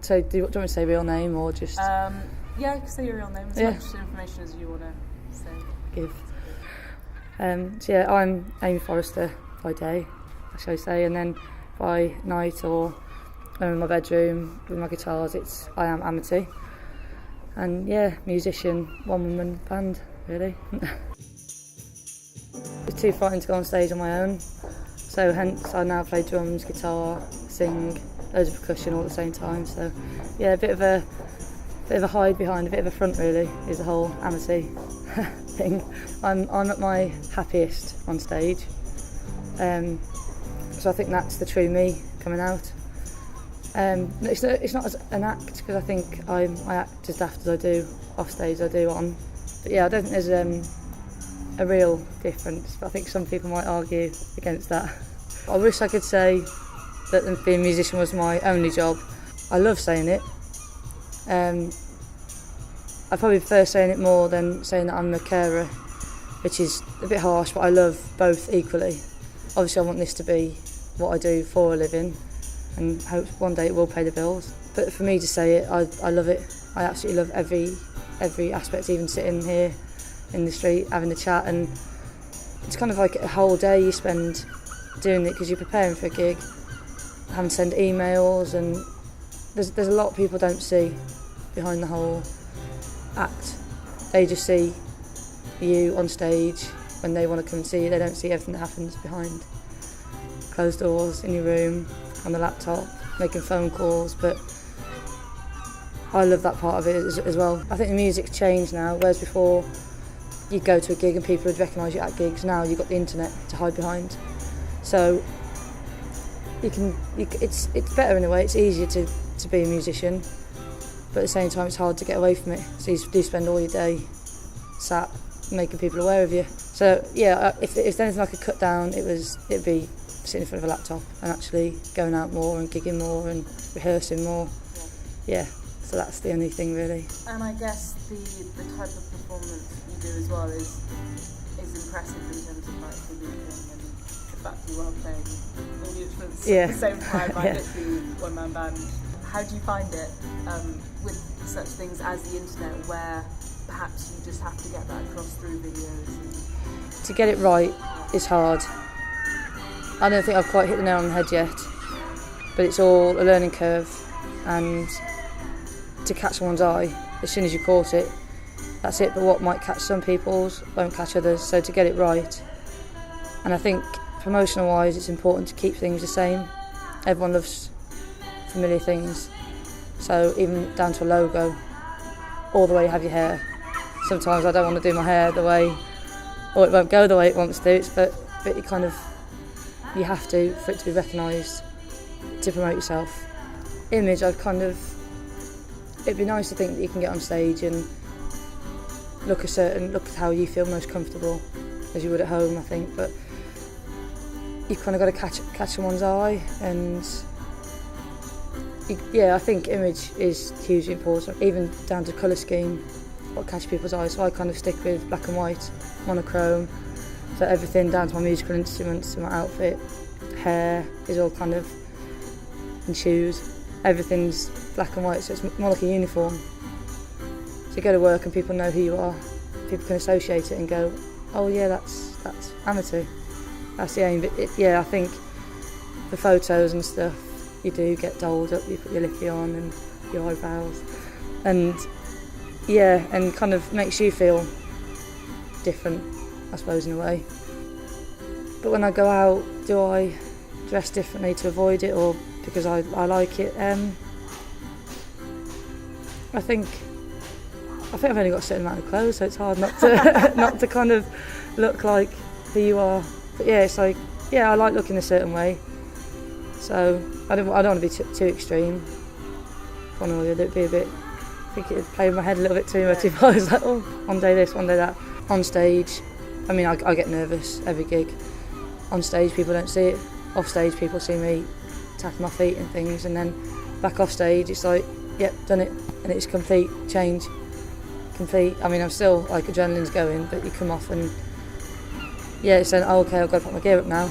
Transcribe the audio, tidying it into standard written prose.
So do you want me to say real name or just... Yeah, you can say your real name, as much information as you want to say. Give. So yeah, I'm Amy Forrester by day, shall I say, and then by night or when I'm in my bedroom with my guitars, I am AMiTY. And yeah, musician, one-woman band, really. It's too frightening to go on stage on my own, so hence I now play drums, guitar, sing, loads of percussion all at the same time. So yeah, a bit of a hide behind, a bit of a front really, is the whole AMiTY thing. I'm at my happiest on stage, so I think that's the true me coming out. It's not as an act, because I think I act as daft as I do off stage, I do on. But yeah, I don't think there's a real difference, but I think some people might argue against that. I wish I could say that being a musician was my only job. I love saying it. I probably prefer saying it more than saying that I'm a carer, which is a bit harsh, but I love both equally. Obviously I want this to be what I do for a living, and hope one day it will pay the bills. But for me to say it, I love it. I absolutely love every aspect, even sitting here in the street having a chat, and it's kind of like a whole day you spend doing it, because you're preparing for a gig, having to send emails, and there's a lot people don't see behind the whole act. They just see you on stage when they want to come and see you. They don't see everything that happens behind closed doors in your room, on the laptop, making phone calls. But I love that part of it as well. I think the music's changed now, whereas before you'd go to a gig and people would recognise you at gigs. Now you've got the internet to hide behind, so it's better in a way. It's easier to be a musician, but at the same time it's hard to get away from it. So you do spend all your day sat making people aware of you. So yeah, if there's anything I could cut down, it'd be sitting in front of a laptop and actually going out more and gigging more and rehearsing more. Yeah, so that's the only thing really. And I guess the type of performance you do as well is impressive in terms of like the looping and the fact that you are playing all the instruments at the same time, like literally one-man band. How do you find it with such things as the internet, where perhaps you just have to get that across through videos? To get it right is hard. I don't think I've quite hit the nail on the head yet, but it's all a learning curve, and to catch someone's eye, as soon as you caught it, that's it. But what might catch some people's won't catch others, so to get it right. And I think promotional wise it's important to keep things the same. Everyone loves familiar things, so even down to a logo, or the way you have your hair. Sometimes I don't want to do my hair the way, or it won't go the way it wants to, but you have to for it to be recognised to promote yourself. Image, it'd be nice to think that you can get on stage and look at how you feel most comfortable, as you would at home, I think, but you've kind of got to catch someone's eye, and I think image is hugely important, even down to colour scheme, what catches people's eyes. So I kind of stick with black and white, monochrome, so everything down to my musical instruments, my outfit, hair is all kind of, and shoes, everything's black and white, so it's more like a uniform. So you go to work and people know who you are, people can associate it and go, oh yeah, that's AMiTY, that's the aim. But I think for photos and stuff, you do get dolled up, you put your lippy on and your eyebrows, and and kind of makes you feel different, I suppose, in a way. But when I go out, do I dress differently to avoid it, or because I like it? I think I've only got a certain amount of clothes, so it's hard not to not to kind of look like who you are. But yeah, it's like, I like looking a certain way, so I don't want to be too extreme. One or the other, it'd be a bit. I think it'd play in my head a little bit too much if I was like, oh, one day this, one day that. On stage, I mean, I get nervous every gig. On stage, people don't see it. Off stage, people see me tapping my feet and things, and then back off stage, it's like, yep, done it, and it's complete change. Complete. I mean, I'm still like adrenaline's going, but you come off and it's saying, oh, okay, I've got to put my gear up now.